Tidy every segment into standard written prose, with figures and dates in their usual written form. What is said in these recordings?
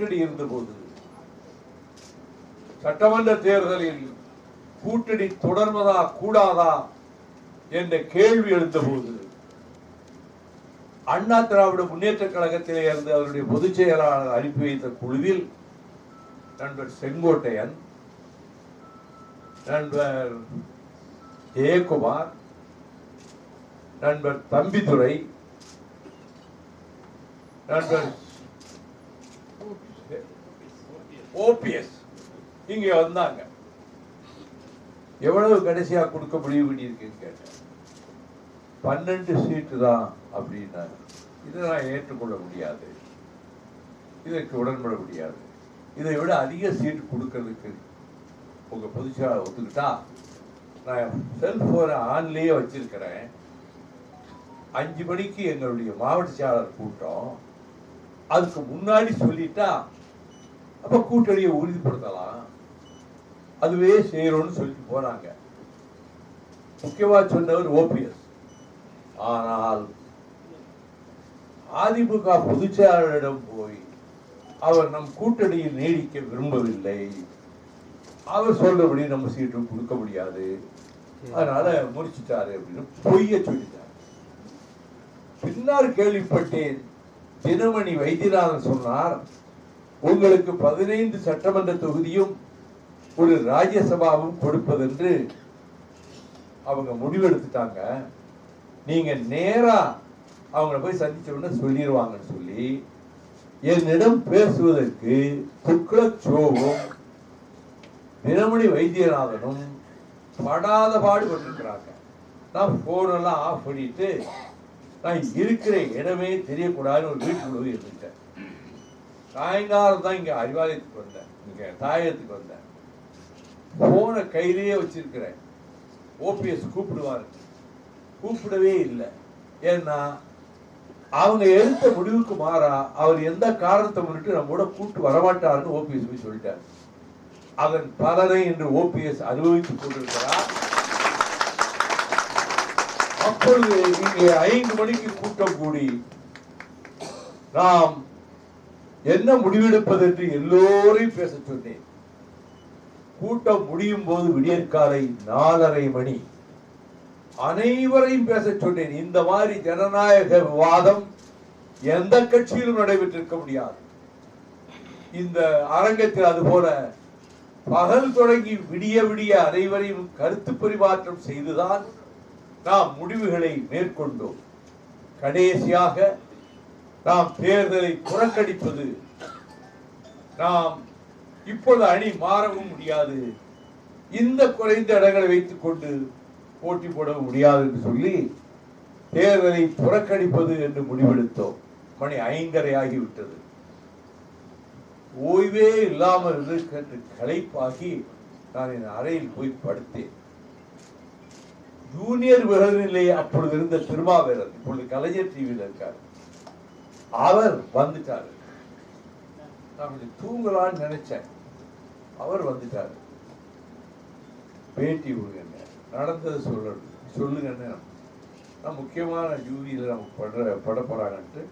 கூட்டணி இருந்தபோது சட்டமன்ற தேர்தலில் கூட்டணி தொடர்வதா கூடாதா என்ற கேள்வி எழுந்தபோது அண்ணா திராவிட முன்னேற்ற கழகத்திலே இருந்து அவருடைய பொதுச் செயலாளர் அனுப்பி வைத்த குழுவில் நண்பர் செங்கோட்டையன், நண்பர் ஜெயக்குமார், நண்பர் தம்பிதுரை, நண்பர் ஓபிஎஸ் இங்க வந்தாங்க. எவ்வளவு கடைசியா கொடுக்க முடிவு பண்ணியிருக்குன்னு கேட்டேன். 12 சீட்டு தான் அப்படின்னாரு. இதை நான் ஏற்றுக்கொள்ள முடியாது, இதற்கு உடன்பட முடியாது. இதை விட அதிக சீட்டு கொடுக்கறதுக்கு உங்க பொதுச்செயலாளர் ஒத்துக்கிட்டா நான் செல்போனை ஆன்லயே வச்சிருக்கிறேன். 5 மணிக்கு எங்களுடைய மாவட்ட செயலாளர் கூட்டம், அதுக்கு முன்னாடி சொல்லிட்டா அப்ப கூட்டணியை உறுதிப்படுத்தலாம், அதுவே செய்யறோம்னு சொல்லிட்டு போனாங்க. முக்கியமா சொன்னவர் ஓபிஎஸ். ஆனால் அதிமுக பொதுச் செயலாளரிடம் போய் அவர் நம் கூட்டணியில் நீடிக்க விரும்பவில்லை, அவர் சொல்றபடி நம்ம சீட்டும் கொடுக்க முடியாது, அதனால முடிச்சுட்டாரு அப்படின்னு பொய்ய சொல்லிட்டார். பின்னால் கேள்விப்பட்டேன், தினமணி வைத்தியநாதன் சொன்னார், உங்களுக்கு 15 சட்டமன்ற தொகுதியும் ஒரு ராஜ்யசபாவும் கொடுப்பதென்று அவங்க முடிவெடுத்துட்டாங்க, நீங்க நேரா அவங்கள போய் சந்திச்ச உடனே சொல்லிடுவாங்கன்னு சொல்லி என்னிடம் பேசுவதற்கு துக்ளக் சோவும் தினமணி வைத்தியநாதனும் படாத பாடுபட்டிருக்கிறாங்க. நான் போனெல்லாம் ஆஃப் பண்ணிட்டு நான் இருக்கிற இடமே தெரியக்கூடாதுன்னு ஒரு வீட்டுக்குள்ள இருந்துட்டேன். சாயங்காலம் தான் இங்க அறிவாலயத்துக்கு வந்தேன், இங்க தாயத்துக்கு வந்தேன். போன கையிலேயே வச்சிருக்கிறேன். ஓபிஎஸ் கூப்பிடுவாரு, கூப்பிடவே இல்லை. ஏன்னா அவங்க எடுத்த முடிவுக்கு மாறா அவர் எந்த காரணத்தை முன்னிட்டு நம்ம கூட கூட்டு வரமாட்டாருன்னு ஓபிஎஸ் போய் சொல்லிட்டார். அதன் பலனை இன்று ஓபிஎஸ் அனுபவித்துக் கொண்டிருக்கிறார். அப்பொழுது இங்கே 5 மணிக்கு கூட்டம் கூடி நாம் என்ன முடிவெடுப்பது என்று எல்லோரையும் பேச சொன்னேன். கூட்டம் முடியும் போது விடியற்காலை 4:30 மணி. அனைவரையும் பேச சொன்னேன். இந்த மாதிரி ஜனநாயக விவாதம் எந்த கட்சியிலும் நடைபெற்றிருக்க முடியாது. இந்த அரங்கத்தில் அதுபோல பகல் தொடங்கி விடிய விடிய அனைவரையும் கருத்து பரிமாற்றம் செய்துதான் நாம் முடிவுகளை மேற்கொண்டோம். கடைசியாக நாம் தேர்தலை புறக்கணிப்பது, நாம் இப்பொழுது அணி மாறவும் முடியாது, இந்த குறைந்த இடங்களை வைத்துக் கொண்டு போட்டி போடவும் முடியாது என்று சொல்லி தேர்தலை புறக்கணிப்பது என்று முடிவெடுத்தோம். மணி 5:30 ஆகிவிட்டது. ஓய்வே இல்லாமல் இருந்து களைப்பாகி நான் என் அறையில் போய் படுத்தேன். ஜூனியர் விகடனிலே அப்பொழுது இருந்த திருமாவேலர், இப்பொழுது கலைஞர் டிவியில் இருக்கார், அவர் வந்துட்டாரு. நான் கொஞ்சம் தூங்கலான்னு நினைச்சேன், அவர் வந்துட்டாரு. பேட்டி விடுங்க, நடந்தது சொல்லுங்கன்னு. நான் முக்கியமான ஜூரியில் நம்ம பட போறாங்கன்ட்டு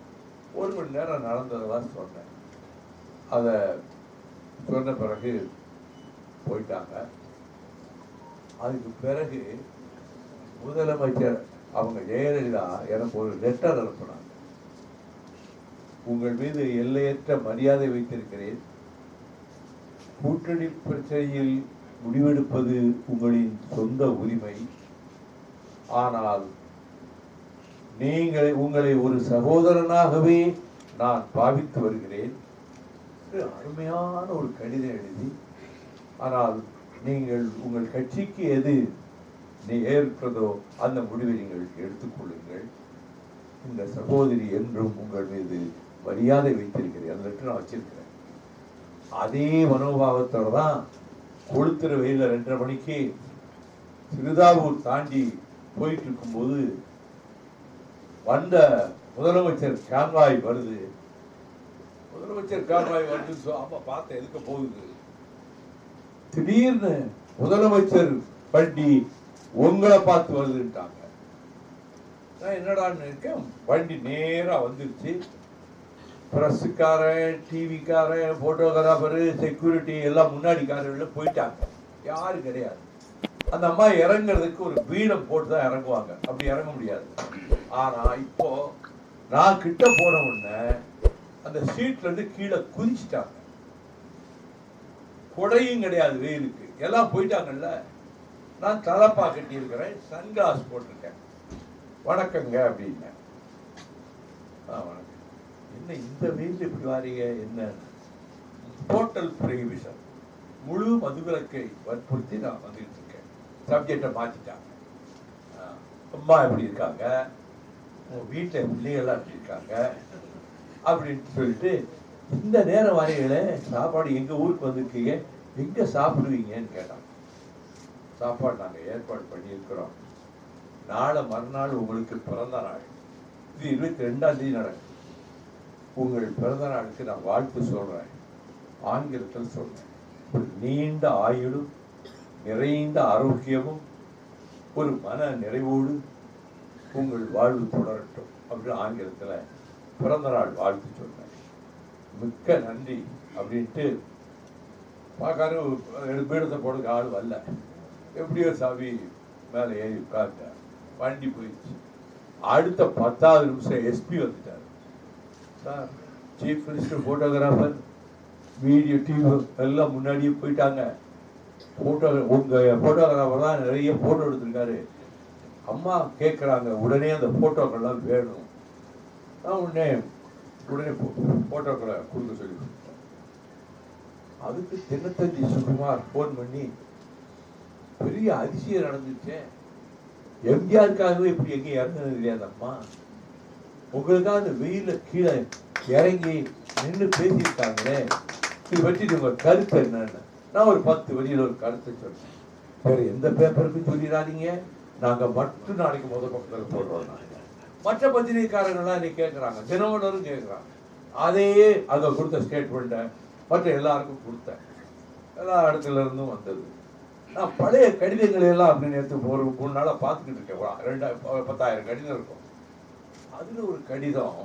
1 மணி நேரம் நடந்ததெல்லாம் சொன்னேன். அதை சொன்ன பிறகு போயிட்டாங்க. அதுக்கு பிறகு முதலமைச்சர் அவங்க ஜெயலலிதா எனக்கு ஒரு லெட்டர் அனுப்பினாங்க. உங்கள் மீது எல்லையற்ற மரியாதை வைத்திருக்கிறேன், கூட்டணி பிரச்சனையில் முடிவெடுப்பது உங்களின் சொந்த உரிமை, ஆனால் உங்களை ஒரு சகோதரனாகவே நான் பாவித்து வருகிறேன். அருமையான ஒரு கடிதம் எழுதி, ஆனால் நீங்கள் உங்கள் கட்சிக்கு எது ஏற்கிறதோ அந்த முடிவை நீங்கள் எடுத்துக்கொள்ளுங்கள். இந்த சகோதரி என்றும் உங்கள் மீது மரியாதை வைத்திருக்கிறேன். அந்த லெட்டர் நான் வச்சிருக்கிறேன். அதே மனோபாவத்தோட தான் கொளுத்துற வெயில 2:30 மணிக்கு சிறுதாவூர் தாண்டி போயிட்டு இருக்கும்போது வந்த முதலமைச்சர் கான்வாய் வருது. முதலமைச்சர் கான்வாய் வருது, ஆமா பார்த்தேன், எதுக்க போகுது. திடீர்னு முதலமைச்சர் வண்டி உங்களை பார்த்து வருதுட்டாங்க. நான் என்னடான்னு இருக்கேன், வண்டி நேரா வந்துருச்சு. பிரஸ்ஸுக்காரன், டிவிக்காரன், போட்டோகிராஃபரு, செக்யூரிட்டி எல்லாம் முன்னாடி காரில் போயிட்டாங்க. யாரும் கிடையாது. அந்த அம்மா இறங்குறதுக்கு ஒரு பீடம் போட்டு தான் இறங்குவாங்க. அப்படி இறங்க முடியாது. ஆனா இப்போ நான் கிட்ட போன உடனே அந்த சீட்ல இருந்து கீழே குதிச்சுட்டாங்க. கொடையும் கிடையாது வெயிலுக்கு. எல்லாம் போயிட்டாங்கல்ல. நான் தலப்பா கட்டி இருக்கிறேன், சன்கிளாஸ் போட்டிருக்கேன். வணக்கங்க அப்படின்னு. வணக்கம். என்ன இந்த வெயில் இப்படி வாரீங்க? என்ன? டோட்டல் ப்ரொஹிபிஷன், முழு மதுவிலக்கை வற்புறுத்தி நான் வந்துட்டு இருக்கேன். சப்ஜெக்டை மாத்திட்டாங்க. அம்மா எப்படி இருக்காங்க, உங்க வீட்டில் பிள்ளைகள்லாம் எப்படி இருக்காங்க அப்படின்னு சொல்லிட்டு, இந்த நேரம் வரையில சாப்பாடு எங்க ஊருக்கு வந்திருக்கீங்க, எங்க சாப்பிடுவீங்கன்னு கேட்டாங்க. சாப்பாடு நாங்கள் ஏற்பாடு பண்ணியிருக்கிறோம். நாளை மறுநாள் உங்களுக்கு பிறந்த நாள். இது 22ஆம் தேதி நடக்கும். உங்கள் பிறந்த நாளுக்கு நான் வாழ்த்து சொல்றேன். ஆங்கிலத்தில் சொல்றேன். ஒரு நீண்ட ஆயுளும் நிறைந்த ஆரோக்கியமும் ஒரு மன நிறைவோடு உங்கள் வாழ்வு தொடரட்டும் அப்படின்னு ஆங்கிலத்தில் பிறந்த நாள் வாழ்த்து சொன்னேன். மிக்க நன்றி அப்படின்ட்டு பார்க்காரு. பீடத்தை போடுறதுக்கு ஆள் வரல. எப்படியோ சாவி மேலே ஏறி உட்கார்ந்தார். வண்டி போயிடுச்சு. அடுத்த 10வது நிமிஷம் எஸ்பி வந்துட்டார். Sir, chief minister, photographer, video, TV எல்லாம் முன்னாடியே போயிட்டாங்க. உங்க போட்டோகிராஃபர் தான் நிறைய போட்டோ எடுத்திருக்காரு. அம்மா கேட்குறாங்க, உடனே அந்த போட்டோக்கள்லாம் வேணும். நான் உடனே போட்டோக்களை கொடுக்க சொல்லி கொடுத்தேன். அதுக்கு தினத்தந்தி சுகுமார் ஃபோன் பண்ணி, பெரிய அதிசயம் நடந்துச்சேன், எம்ஜிஆருக்காகவே இப்படி எங்கேயும் இறங்குறது தெரியாது அம்மா, உங்களுக்காக அந்த வெயில கீழே இறங்கி நின்று பேசியிருக்காங்களே, இது பற்றி உங்க கருத்து என்னன்னு நான் ஒரு 10 வரியில் ஒரு கருத்தை சொன்னேன். வேற எந்த பேப்பருக்கும் சொல்லிடாதீங்க, நாங்க மட்டும் நாளைக்கு முதல் பக்கத்தில் போடுறோம். மற்ற பத்திரிகைக்காரங்கள்லாம் இன்னைக்கு கேட்குறாங்க, தினமலரும் கேட்குறாங்க. அதையே அங்கே கொடுத்த ஸ்டேட்மெண்ட்டை மற்ற எல்லாருக்கும் கொடுத்தேன். எல்லா இடத்துல இருந்தும் வந்தது. நான் பழைய கடிதங்களை எல்லாம் அப்படின்னு நேற்று ஒரு 3 நாளாக பார்த்துக்கிட்டு இருக்கேன். 10,000 கடிதம் இருக்கும். அதில் ஒரு கடிதம்,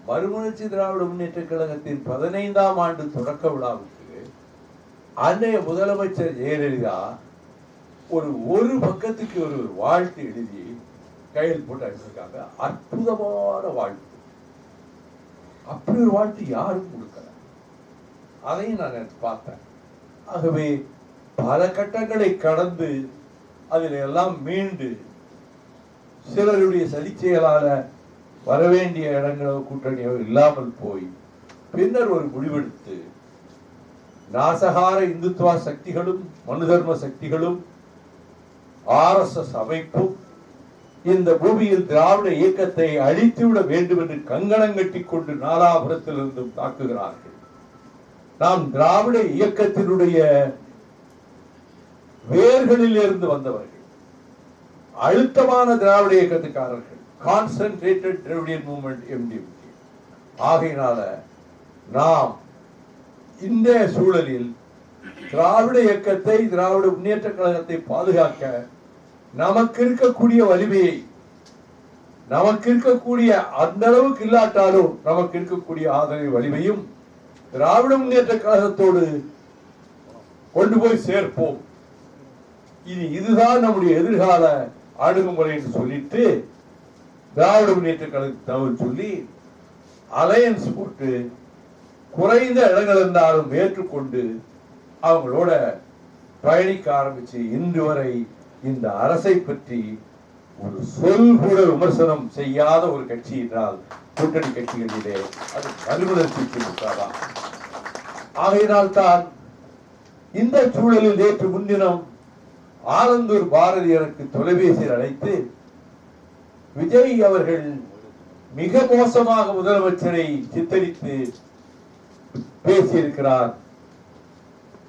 மறுமலர்ச்சி திராவிட முன்னேற்ற கழகத்தின் 15ஆம் ஆண்டு தொடக்க விழாவுக்கு அன்னைய முதலமைச்சர் ஜெயலலிதா ஒரு பக்கத்துக்கு ஒரு வாழ்த்து எழுதி கையில் போட்டு அனுப்பிச்சிருக்காங்க. அற்புதமான வாழ்த்து. அப்படி ஒரு வாழ்த்து யாரும் கொடுக்கல. அதையும் நான் பார்த்தேன். ஆகவே பல கட்டங்களை கடந்து அதில் எல்லாம் மீண்டு சிலருடைய சதிச்செயலால வரவேண்டிய இடங்களோ கூட்டணியோ இல்லாமல் போய் பின்னர் ஒரு முடிவெடுத்து நாசகார இந்துத்துவ சக்திகளும் மனு தர்ம சக்திகளும் RSS அமைப்பும் இந்த பூமியில் திராவிட இயக்கத்தை அழித்துவிட வேண்டும் என்று கங்கணம் கட்டி கொண்டு நாலாபுரத்திலிருந்தும் தாக்குகிறார்கள். நாம் திராவிட இயக்கத்தினுடைய வேர்களில் இருந்து வந்தவர்கள், அழுத்தமான திராவிட இயக்கத்துக்காரர்கள், கான்சென்ட்ரேட்டட் திராவிடியன் மூவ்மெண்ட் MDMK. ஆகையினால நாம் இந்த சூழலில் திராவிட இயக்கத்தை, திராவிட முன்னேற்ற கழகத்தை பாதுகாக்க நமக்கு இருக்கக்கூடிய வலிமையை, நமக்கு இருக்கக்கூடிய அந்த அளவுக்கு இல்லாட்டாலும் நமக்கு இருக்கக்கூடிய ஆதரவு வலிமையும் திராவிட முன்னேற்ற கழகத்தோடு கொண்டு போய் சேர்ப்போம். இதுதான் நம்முடைய எதிர்கால அணுகுமுறை என்று சொல்லிட்டு திராவிட முன்னேற்ற கழகத்தை சொல்லி அலையன்ஸ் போட்டு குறைந்த இடங்கள் இருந்தாலும் ஏற்றுக்கொண்டு அவங்களோட பயணிக்க ஆரம்பிச்சு இன்று வரை இந்த அரசை பற்றி ஒரு சொல் கூட விமர்சனம் செய்யாத ஒரு கட்சி என்றால் கூட்டணி கட்சிகளிலே அது மறுமலர்ச்சி திமுகதான். ஆகையினால் தான் இந்த சூழலில் நேற்று முன்தினம் ஆலந்தூர் பாரதி எனக்கு தொலைபேசியில் அழைத்து, விஜய் அவர்கள் மிக மோசமாக முதலமைச்சரை சித்தரித்து பேசியிருக்கிறார்,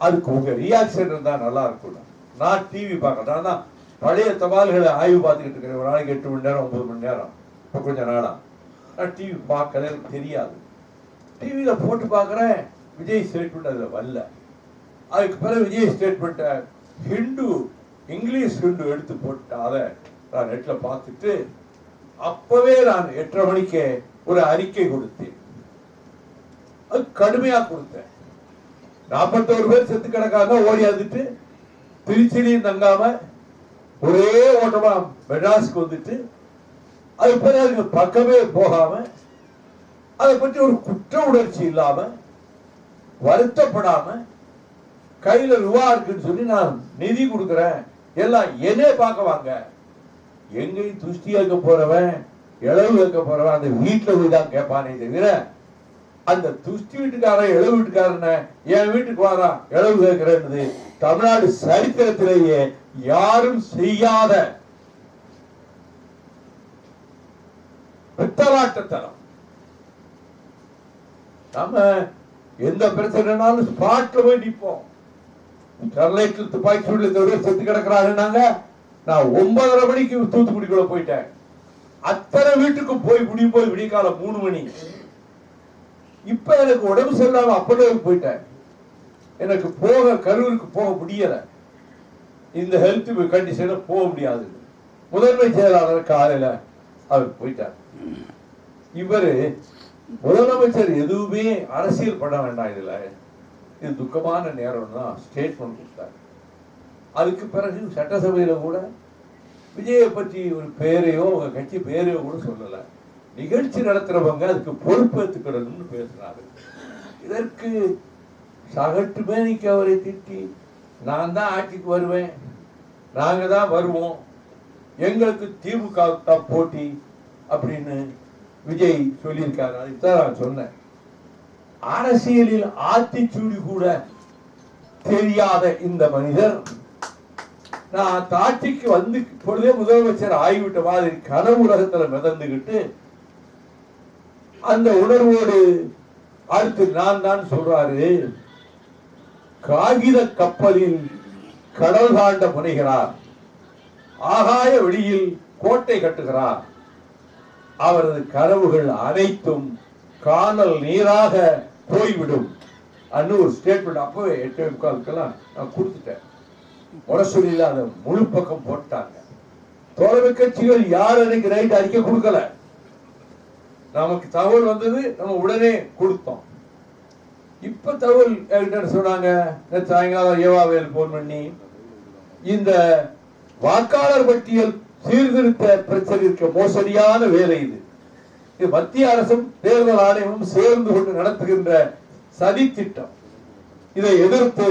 அதுக்கு உங்க ரியாக்ஷன் இருந்தா நல்லா இருக்கும். நான் டிவி பார்க்கறேன். நான் பழைய தபால்களை ஆய்வு பார்த்துக்கிட்டு இருக்கிறேன். ஒரு நாளைக்கு 8 மணி நேரம் 9 மணி நேரம். இப்போ கொஞ்ச நாளா நான் டிவி பார்க்கல, எனக்கு தெரியாது. டிவியில போட்டு பார்க்குறேன், விஜய் ஸ்டேட்மெண்ட் அதில் வரல. அதுக்கு பிறகு விஜய் ஸ்டேட்மெண்ட்டை இங்கிலீஷ் ஹிந்து எடுத்து போட்டு அதை நான் நெட்டில் பார்த்துட்டு அப்பவே நான் 8:30 மணிக்கு ஒரு அறிக்கை கொடுத்தேன். அது கடுமையா கொடுத்தேன். 41 பேர் செத்து கிடக்காங்க. ஓடியாந்துட்டு திருச்சிலையும் தங்காம ஒரே ஓட்டமா மெட்ராஸ்க்கு வந்துட்டு அது பிறகு பக்கமே போகாம அதை பற்றி ஒரு குற்ற உணர்ச்சி இல்லாம வருத்தப்படாம கையில ரூபா இருக்குன்னு சொல்லி நான் நிதி கொடுக்கிறேன், எல்லாம் என்னே பார்க்க வாங்க. எங்கேயும் துஷ்டி கேட்க போறவன் இளவு கேட்க போறவன் அந்த வீட்டுல போய் தான் கேட்பானே தவிர அந்த துஷ்டி வீட்டுக்காரன் இளவு வீட்டுக்காரன என் வீட்டுக்கு வாரா இளவு கேட்கிறேன்னு தமிழ்நாடு சரித்திரத்திலேயே யாரும் செய்யாத பித்தலாட்டத்தனம். நம்ம எந்த பிரச்சனைனாலும் ஸ்பாட்ல போய் நிற்போம். ஸ்டெர்லைட்டில் துப்பாக்கி சூடில் செத்து கிடக்கிறாங்க. நான் 9:30 மணிக்கு தூத்துக்குடிக்குள்ள போயிட்டேன். அத்தனை வீட்டுக்கு போய் விடிய காலம் 3 மணி. இப்ப எனக்கு உடம்பு சரியில்லாம அப்படியே போயிட்டேன். எனக்கு கரூருக்கு போக முடியல. இந்த ஹெல்த் கண்டிஷன்ல போக முடியாது. முதன்மை செயலாளர் காலையில அவர் போயிட்டார். இவரு முதலமைச்சர் எதுவுமே அரசியல் பண்ண வேண்டாம், இதுல இது துக்கமான நேரம் தான் ஸ்டேட்மெண்ட் கொடுத்தார். அதுக்கு பிறகு சட்டசபையில கூட விஜயை பற்றி ஒரு பேரையோ உங்க கட்சி பேரையோ கூட சொல்லல. நிகழ்ச்சி நடத்துறவங்க அதுக்கு பொறுப்பேற்றுக்கணும்னு பேசுறாரு. இதற்கு சகட்டு மேனிக்கு அவரை திட்டி நான் தான் ஆட்சிக்கு வருவேன், நாங்க தான் வருவோம், எங்களுக்கு திமுக தான் போட்டி அப்படின்னு விஜய் சொல்லியிருக்காரு. அதுதான் நான் சொன்னேன். அரசியலில் ஆத்திச்சூடி கூட தெரியாத இந்த மனிதர் நான் ஆட்சிக்கு வந்து இப்பொழுதே முதலமைச்சர் ஆகிவிட்ட மாதிரி கனவு உலகத்துல மிதந்துகிட்டு அந்த உணர்வோடு அடுத்து நான் தான் சொல்றாரு. காகித கப்பலில் கடல் தாண்ட முனைகிறார், ஆகாய வெளியில் கோட்டை கட்டுகிறார், அவரது கனவுகள் அனைத்தும் காணல் நீராக போய்விடும் அன்னு ஒரு ஸ்டேட்மெண்ட் அப்பவே 8:45 நான் கொடுத்துட்டேன். முரசொலியில் அதை முழு பக்கம் போட்டாங்க. தோழமை கட்சிகள் யார் எனக்கு ரைட் அறிக்கை கொடுக்கல. நமக்கு தகவல் வந்தது, நம்ம உடனே கொடுத்தோம். இப்ப தகவல் சொன்னாங்க. சாயங்காலம் ஏவாவேல் போன் பண்ணி இந்த வாக்காளர் பட்டியல் சீர்திருத்த பிரச்சனை இருக்க மோசடியான வேலை இது மத்திய அரசும் தேர்தல் ஆணையமும் சேர்ந்து கொண்டு நடத்துகின்ற சதி திட்டம். இதை எதிர்த்து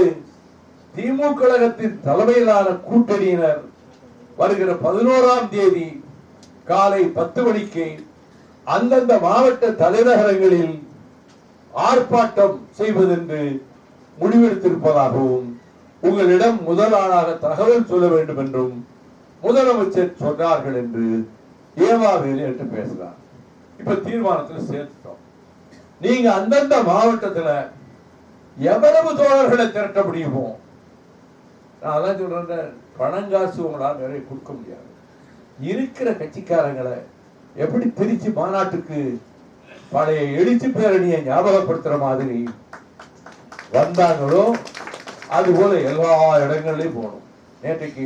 திமுக கழகத்தின் தலைமையிலான கூட்டணியினர் வருகிற 11ஆம் தேதி காலை 10 மணிக்கு அந்தந்த மாவட்ட தலைநகரங்களில் ஆர்ப்பாட்டம் செய்வதென்று முடிவெடுத்திருப்பதாகவும் உங்களிடம் முதல் ஆளாக தகவல் சொல்ல வேண்டும் என்றும் முதலமைச்சர் சொன்னார்கள் என்று ஏவாவேலு என்று பேசுறார். இப்ப தீர்மானத்தில் சேர்த்துட்டோம். நீங்க அந்தந்த மாவட்டத்துல எவ்வளவு தோழர்களை திரட்ட முடியுமோ, நான் அதான் சொல்றேன், பணங்காசு உங்களால் நிறைய கொடுக்க முடியாது. இருக்கிற கட்சிக்காரங்களை எப்படி திருச்சி மாநாட்டுக்கு பழைய எழுச்சி பேரணியை ஞாபகப்படுத்துற மாதிரி வந்தாங்களோ அது போல எல்லா இடங்கள்லயும் போகணும். நேற்றைக்கு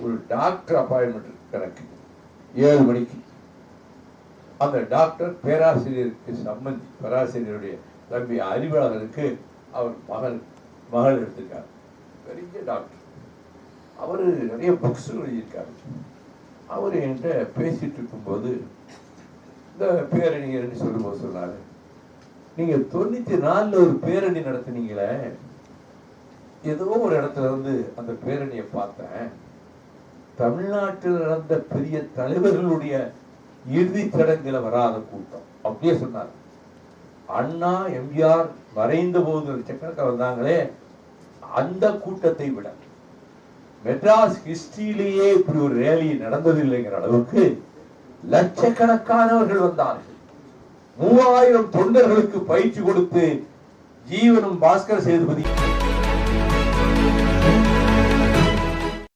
ஒரு டாக்டர் அப்பாயின்மெண்ட் கணக்கு 7 மணிக்கு. அந்த டாக்டர் பேராசிரியருக்கு சம்பந்தி, பேராசிரியருடைய தம்பி அறிவாளருக்கு அவர் மகள் எடுத்திருக்காரு. பெரிய டாக்டர். அவரு நிறைய புக்ஸ் எழுதியிருக்காரு. அவர் என்கிட்ட பேசிட்டு இருக்கும்போது இந்த பேரணிகள்னு சொல்லும்போது சொன்னாரு, நீங்க 94 ஒரு பேரணி நடத்தினீங்களே, ஏதோ ஒரு இடத்துல வந்து அந்த பேரணியை பார்த்தேன். தமிழ்நாட்டில் நடந்த பெரிய தலைவர்களுடைய இறுதி சடங்குல வராத கூட்டம் அப்படியே சொன்னார். அண்ணா எம்ஜிஆர் மறைந்த போது லட்சக்கணக்காக வந்தாங்களே, அந்த கூட்டத்தை விட மெட்ராஸ் ஹிஸ்டரியிலேயே இப்படி ஒரு ரேலி நடந்ததில்லைங்கிற அளவுக்கு லட்சக்கணக்கானவர்கள் வந்தார்கள். 3000 தொண்டர்களுக்கு பயிற்சி கொடுத்து ஜீவனும் பாஸ்கர் சேதுபதி